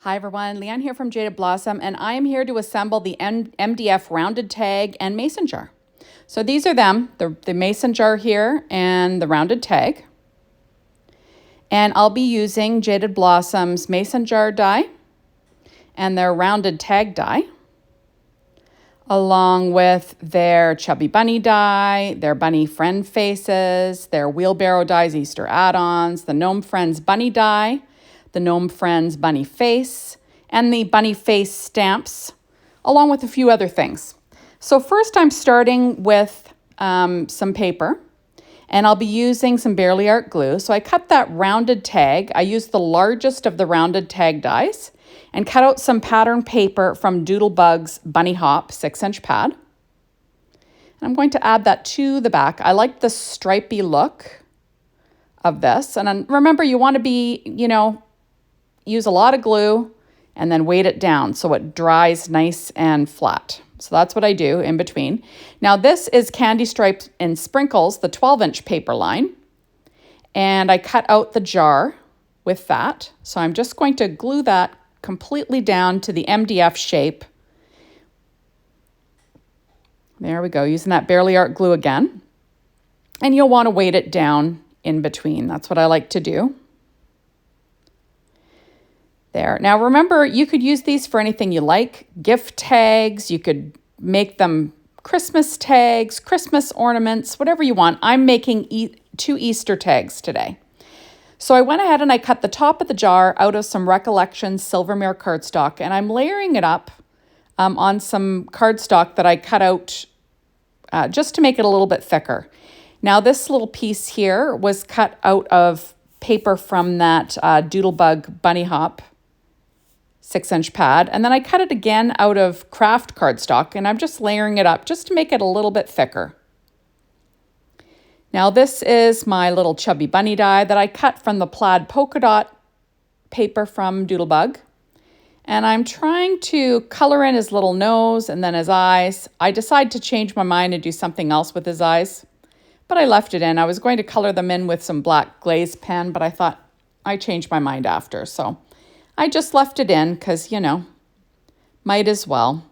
Hi everyone, Leanne here from Jaded Blossom, and I am here to assemble the MDF rounded tag and mason jar. So these are them, the mason jar here and the rounded tag. And I'll be using Jaded Blossom's mason jar die and their rounded tag die, along with their Chubby Bunny die, their Bunny Friend Faces, their Wheelbarrow dies, Easter Add Ons, the Gnome Friends Bunny die, the Gnome Friends Bunny Face, and the Bunny Face stamps, along with a few other things. So first I'm starting with some paper, and I'll be using some Barely Art glue. So I cut that rounded tag. I used the largest of the rounded tag dies and cut out some pattern paper from Doodlebug-Bunny Hop 6-inch pad. And I'm going to add that to the back. I like the stripy look of this. And remember, you want to be, use a lot of glue and then weight it down so it dries nice and flat. So that's what I do in between. Now this is Candy Stripes and Sprinkles, the 12-inch paper line. And I cut out the jar with that. So I'm just going to glue that completely down to the MDF shape. There we go, using that Barely Art glue again. And you'll want to weight it down in between. That's what I like to do. There. Now remember, you could use these for anything you like. Gift tags, you could make them Christmas tags, Christmas ornaments, whatever you want. I'm making 2 Easter tags today. So I went ahead and I cut the top of the jar out of some Recollections Silvermere cardstock, and I'm layering it up on some cardstock that I cut out just to make it a little bit thicker. Now this little piece here was cut out of paper from that Doodlebug-Bunny Hop 6-inch pad, and then I cut it again out of craft cardstock, and I'm just layering it up just to make it a little bit thicker. Now this is my little Chubby Bunny die that I cut from the Plaid polka dot paper from Doodlebug, and I'm trying to color in his little nose and then his eyes. I decided to change my mind and do something else with his eyes, but I left it in. I was going to color them in with some black glaze pen, but I thought I changed my mind after, so I just left it in because, might as well.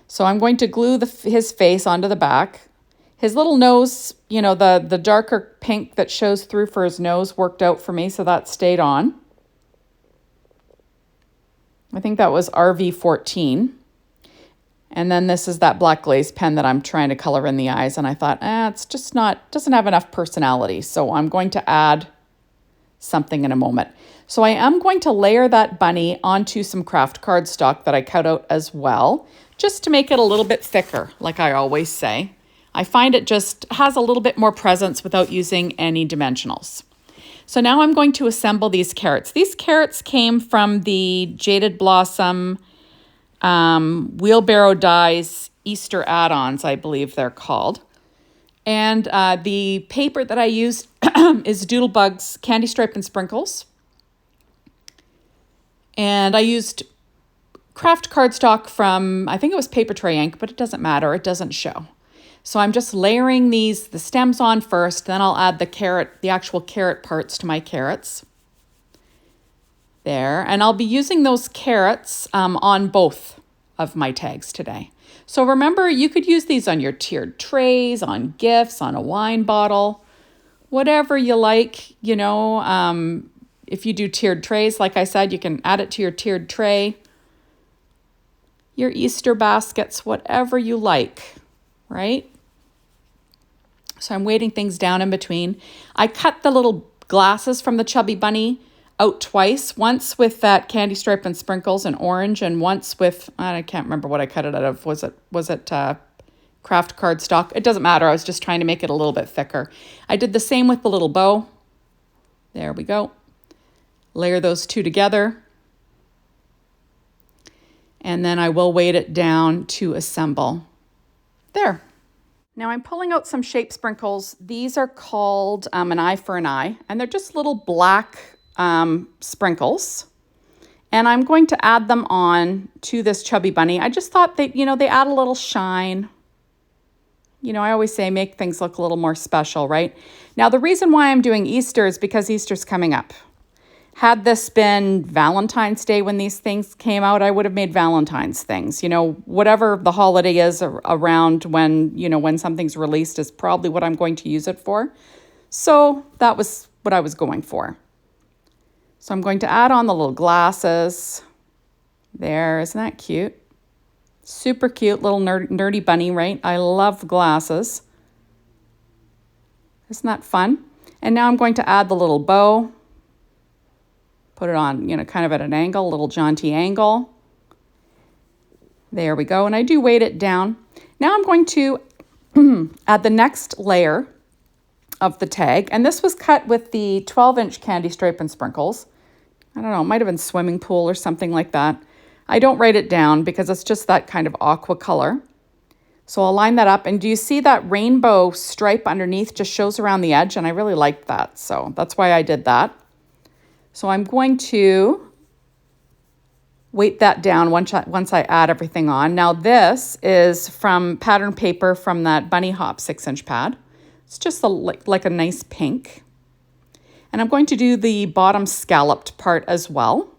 So I'm going to glue his face onto the back. His little nose, the darker pink that shows through for his nose worked out for me, so that stayed on. I think that was RV14. And then this is that black glaze pen that I'm trying to color in the eyes, and I thought, it's just doesn't have enough personality, so I'm going to add something in a moment. So I am going to layer that bunny onto some craft cardstock that I cut out as well, just to make it a little bit thicker, like I always say. I find it just has a little bit more presence without using any dimensionals. So now I'm going to assemble these carrots. These carrots came from the Jaded Blossom Wheelbarrow dies Easter Add Ons, I believe they're called. And the paper that I used is Doodlebug's Candy Stripe and Sprinkles. And I used craft cardstock from, I think it was paper Trey Ink, but it doesn't matter, it doesn't show. So I'm just layering the stems on first, then I'll add the actual carrot parts to my carrots. There, and I'll be using those carrots on both of my tags today. So remember, you could use these on your tiered trays, on gifts, on a wine bottle, whatever you like, if you do tiered trays, like I said, you can add it to your tiered tray, your Easter baskets, whatever you like, right? So I'm weighting things down in between. I cut the little glasses from the Chubby Bunny out twice, once with that Candy Stripe and Sprinkles in orange, and once with, I can't remember what I cut it out of. Was it craft cardstock? It doesn't matter. I was just trying to make it a little bit thicker. I did the same with the little bow. There we go. Layer those two together. And then I will weight it down to assemble. There. Now I'm pulling out some shape sprinkles. These are called an eye for an eye, and they're just little black sprinkles. And I'm going to add them on to this Chubby Bunny. I just thought they add a little shine. I always say make things look a little more special, right? Now the reason why I'm doing Easter is because Easter's coming up. Had this been Valentine's Day when these things came out, I would have made Valentine's things. You know, whatever the holiday is around when, you know, when something's released is probably what I'm going to use it for. So that was what I was going for. So I'm going to add on the little glasses. There, isn't that cute? Super cute little nerdy bunny, right? I love glasses. Isn't that fun? And now I'm going to add the little bow. Put it on, you know, kind of at an angle, a little jaunty angle. There we go. And I do weight it down. Now I'm going to add the next layer of the tag. And this was cut with the 12-inch candy stripe and sprinkles. I don't know, it might have been swimming pool or something like that. I don't write it down because it's just that kind of aqua color. So I'll line that up. And do you see that rainbow stripe underneath just shows around the edge? And I really liked that. So that's why I did that. So I'm going to weight that down once I add everything on. Now this is from pattern paper from that Bunny Hop 6-inch pad. It's just like a nice pink. And I'm going to do the bottom scalloped part as well.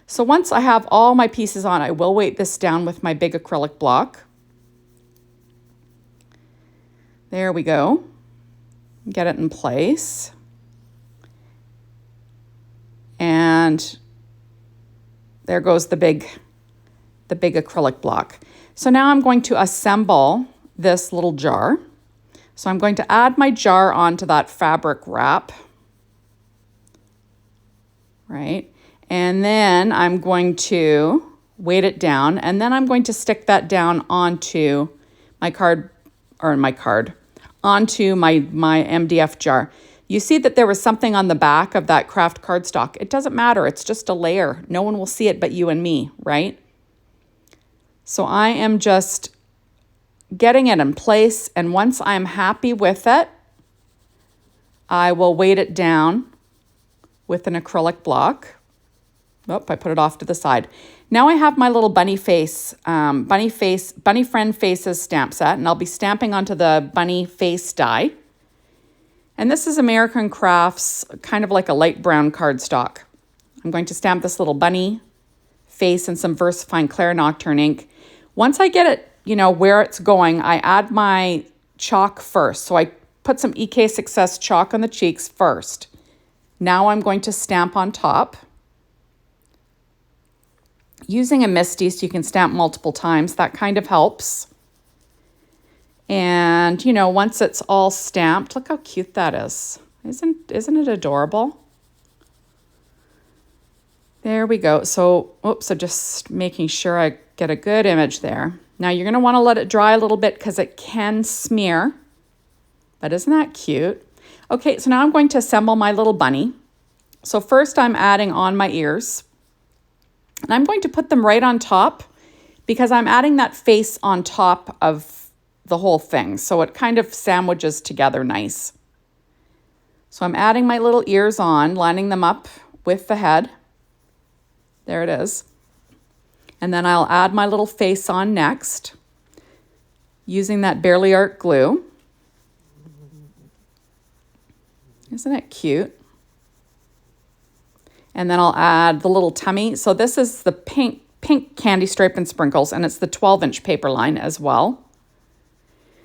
So once I have all my pieces on, I will weight this down with my big acrylic block. There we go. Get it in place. And there goes the big acrylic block. So now I'm going to assemble this little jar. So I'm going to add my jar onto that fabric wrap. Right? And then I'm going to weight it down, and then I'm going to stick that down onto my onto my MDF jar. You see that there was something on the back of that craft cardstock. It doesn't matter. It's just a layer. No one will see it but you and me, right? So I am just getting it in place. And once I'm happy with it, I will weight it down with an acrylic block. Oh, I put it off to the side. Now I have my little bunny face, Bunny Friend Faces stamp set. And I'll be stamping onto the bunny face die. And this is American Crafts, kind of like a light brown cardstock. I'm going to stamp this little bunny face in some Versafine Clair Nocturne ink. Once I get it, you know, where it's going, I add my chalk first. So I put some EK Success chalk on the cheeks first. Now I'm going to stamp on top. Using a MISTI so you can stamp multiple times, that kind of helps. And, you know, once it's all stamped, look how cute that is. Isn't it adorable? There we go. So, so just making sure I get a good image there. Now you're going to want to let it dry a little bit because it can smear. But isn't that cute? Okay, so now I'm going to assemble my little bunny. So first I'm adding on my ears. And I'm going to put them right on top because I'm adding that face on top of the whole thing. So it kind of sandwiches together nice. So I'm adding my little ears on, lining them up with the head. There it is. And then I'll add my little face on next using that Barely Art glue. Isn't it cute? And then I'll add the little tummy. So this is the pink candy stripe and sprinkles, and it's the 12-inch paper line as well.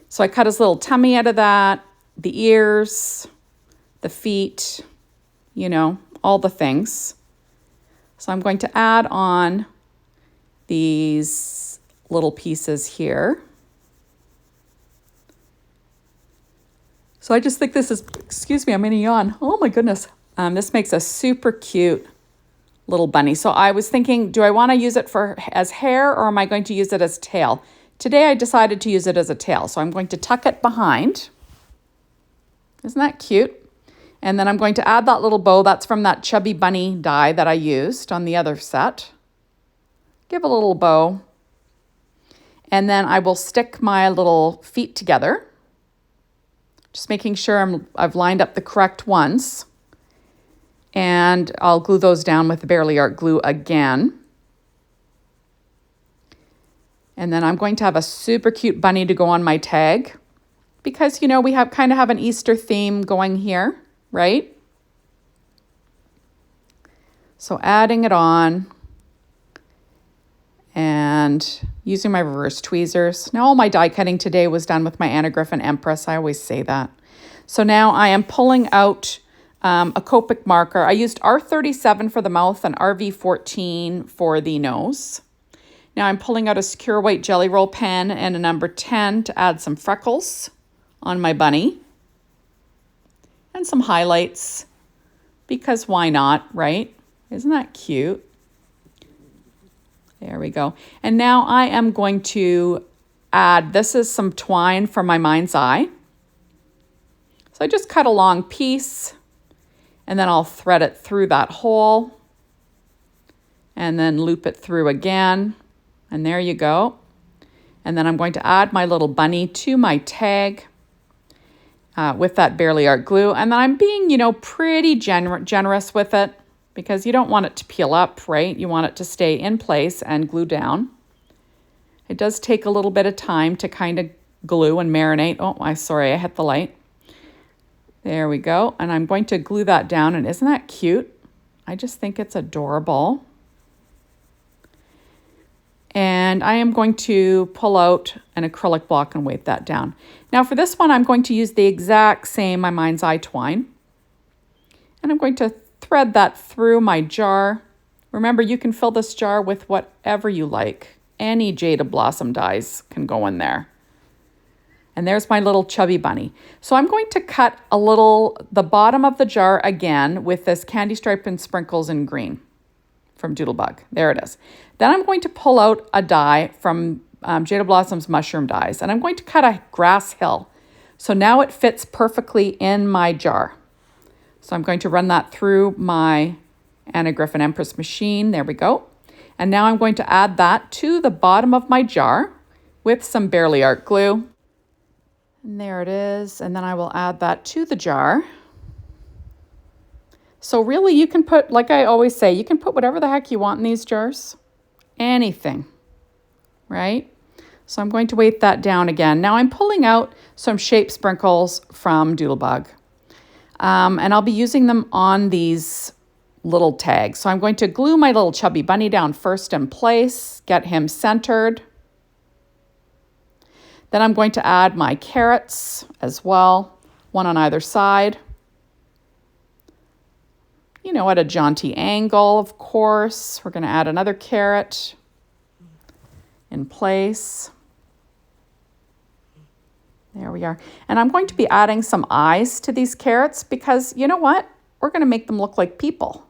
So I cut his little tummy out of that, the ears, the feet, you know, all the things. So I'm going to add on these little pieces here. So I just think this is, excuse me, I'm gonna yawn. Oh my goodness. This makes a super cute little bunny. So I was thinking, do I want to use it as hair or am I going to use it as tail? Today I decided to use it as a tail. So I'm going to tuck it behind. Isn't that cute? And then I'm going to add that little bow. That's from that Chubby Bunny die that I used on the other set. Give a little bow. And then I will stick my little feet together. Just making sure I've lined up the correct ones. And I'll glue those down with the Barely Art glue again. And then I'm going to have a super cute bunny to go on my tag. Because, you know, we kind of have an Easter theme going here, right? So adding it on and using my reverse tweezers. Now all my die cutting today was done with my Anagriff and Empress. I always say that. So now I am pulling out a Copic marker. I used R37 for the mouth and RV14 for the nose. Now I'm pulling out a Sakura white jelly roll pen and a number 10 to add some freckles on my bunny. And some highlights, because why not, right? Isn't that cute? There we go. And now I am going to add, this is some twine from my Mind's Eye. So I just cut a long piece and then I'll thread it through that hole and then loop it through again. And there you go. And then I'm going to add my little bunny to my tag with that Barely Art glue. And then I'm being, you know, pretty generous with it because you don't want it to peel up, right? You want it to stay in place and glue down. It does take a little bit of time to kind of glue and marinate. Oh, sorry, I hit the light. There we go. And I'm going to glue that down. And isn't that cute? I just think it's adorable. And I am going to pull out an acrylic block and weight that down. Now for this one, I'm going to use the exact same, my Mind's Eye twine. And I'm going to thread that through my jar. Remember, you can fill this jar with whatever you like. Any Jaded Blossom dies can go in there. And there's my little Chubby Bunny. So I'm going to cut the bottom of the jar again with this Candy Stripe and Sprinkles in green from Doodlebug. There it is. Then I'm going to pull out a die from Jaded Blossom's Mushroom Dies. And I'm going to cut a grass hill. So now it fits perfectly in my jar. So I'm going to run that through my Anagriff and Empress machine. There we go. And now I'm going to add that to the bottom of my jar with some Barely Art glue. And there it is. And then I will add that to the jar. So really you can put, like I always say, you can put whatever the heck you want in these jars. Anything, right? So I'm going to weight that down again. Now I'm pulling out some shape sprinkles from Doodlebug. And I'll be using them on these little tags. So I'm going to glue my little Chubby Bunny down first in place, get him centered. Then I'm going to add my carrots as well, one on either side. You know, at a jaunty angle, of course. We're going to add another carrot in place. There we are. And I'm going to be adding some eyes to these carrots because, you know what? We're going to make them look like people,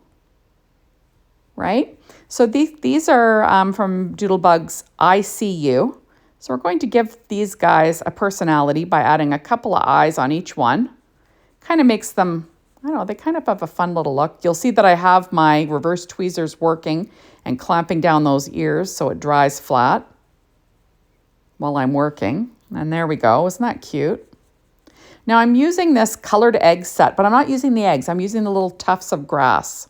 right? So these are from Doodlebug's I See You. So we're going to give these guys a personality by adding a couple of eyes on each one. Kind of makes them, I don't know, they kind of have a fun little look. You'll see that I have my reverse tweezers working and clamping down those ears so it dries flat while I'm working. And there we go. Isn't that cute? Now I'm using this colored egg set, but I'm not using the eggs. I'm using the little tufts of grass.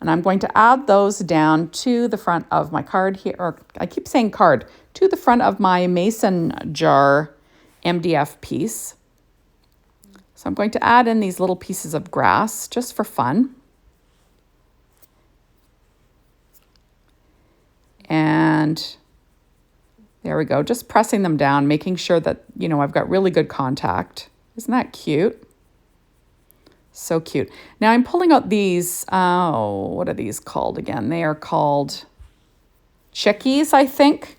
And I'm going to add those down to the front of my card here, or I keep saying card, to the front of my mason jar MDF piece. So I'm going to add in these little pieces of grass just for fun. And there we go, just pressing them down, making sure that, you know, I've got really good contact. Isn't that cute? So cute. Now I'm pulling out these, what are these called again? They are called Chickies, I think.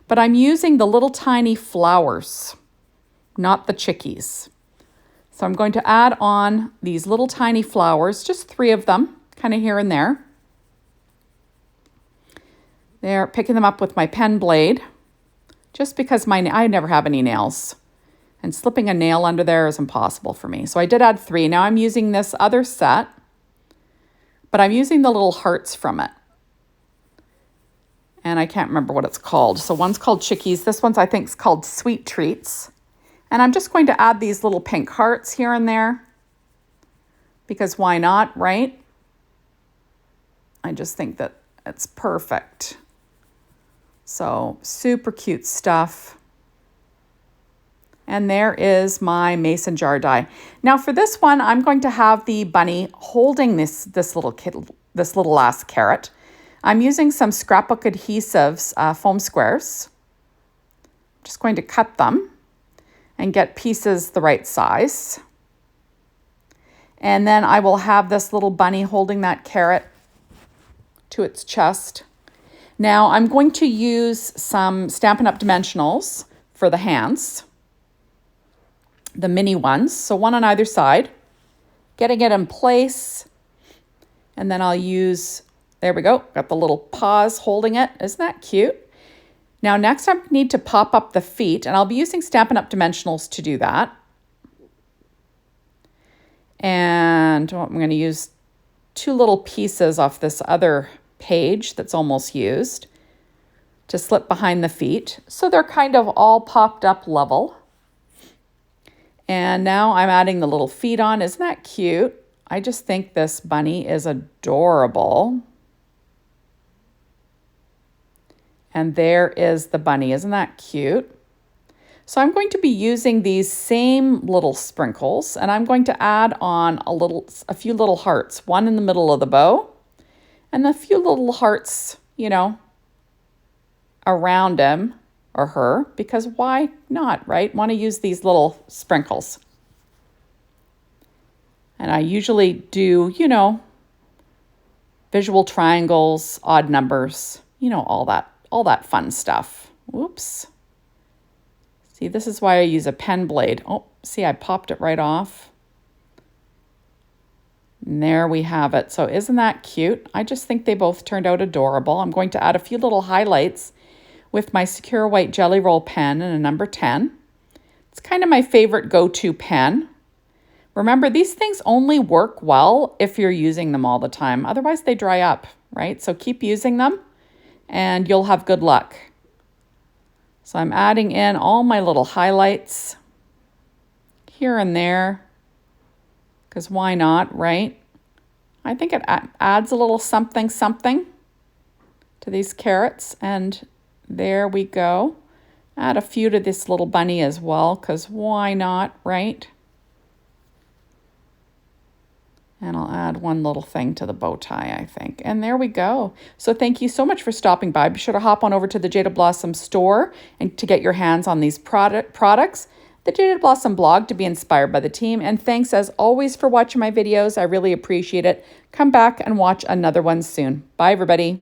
But I'm using the little tiny flowers, not the Chickies. So I'm going to add on these little tiny flowers, just 3 of them, kind of here and there. There, picking them up with my pen blade, just because I never have any nails. And slipping a nail under there is impossible for me. So I did add 3. Now I'm using this other set, but I'm using the little hearts from it. And I can't remember what it's called. So one's called Chickies. This one's, I think, is called Sweet Treats. And I'm just going to add these little pink hearts here and there. Because why not, right? I just think that it's perfect. So super cute stuff. And there is my mason jar die. Now for this one, I'm going to have the bunny holding this little this little last carrot. I'm using some scrapbook adhesives, foam squares. I'm just going to cut them and get pieces the right size. And then I will have this little bunny holding that carrot to its chest. Now I'm going to use some Stampin' Up! Dimensionals for the hands, the mini ones, so one on either side, getting it in place. And then I'll use, there we go, got the little paws holding it. Isn't that cute? Now next I need to pop up the feet, and I'll be using Stampin' Up! Dimensionals to do that. And I'm going to use 2 little pieces off this other page that's almost used to slip behind the feet, so they're kind of all popped up level. And now I'm adding the little feet on. Isn't that cute? I just think this bunny is adorable. And there is the bunny. Isn't that cute? So I'm going to be using these same little sprinkles, and I'm going to add on a few little hearts, one in the middle of the bow, and a few little hearts, you know, around him or her, because why not, right? Want to use these little sprinkles. And I usually do, you know, visual triangles, odd numbers, you know, all that fun stuff. Oops. See, this is why I use a pen blade. Oh, see, I popped it right off. And there we have it. So isn't that cute? I just think they both turned out adorable. I'm going to add a few little highlights with my Sakura white jelly roll pen and a number 10. It's kind of my favorite go-to pen. Remember, these things only work well if you're using them all the time. Otherwise, they dry up, right? So keep using them and you'll have good luck. So I'm adding in all my little highlights here and there, because why not, right? I think it adds a little something to these carrots, and there we go. Add a few to this little bunny as well, because why not, right? And I'll add one little thing to the bow tie, I think. And there we go. So thank you so much for stopping by. Be sure to hop on over to the Jaded Blossom store and to get your hands on these products. The Jaded Blossom blog to be inspired by the team. And thanks as always for watching my videos. I really appreciate it. Come back and watch another one soon. Bye, everybody.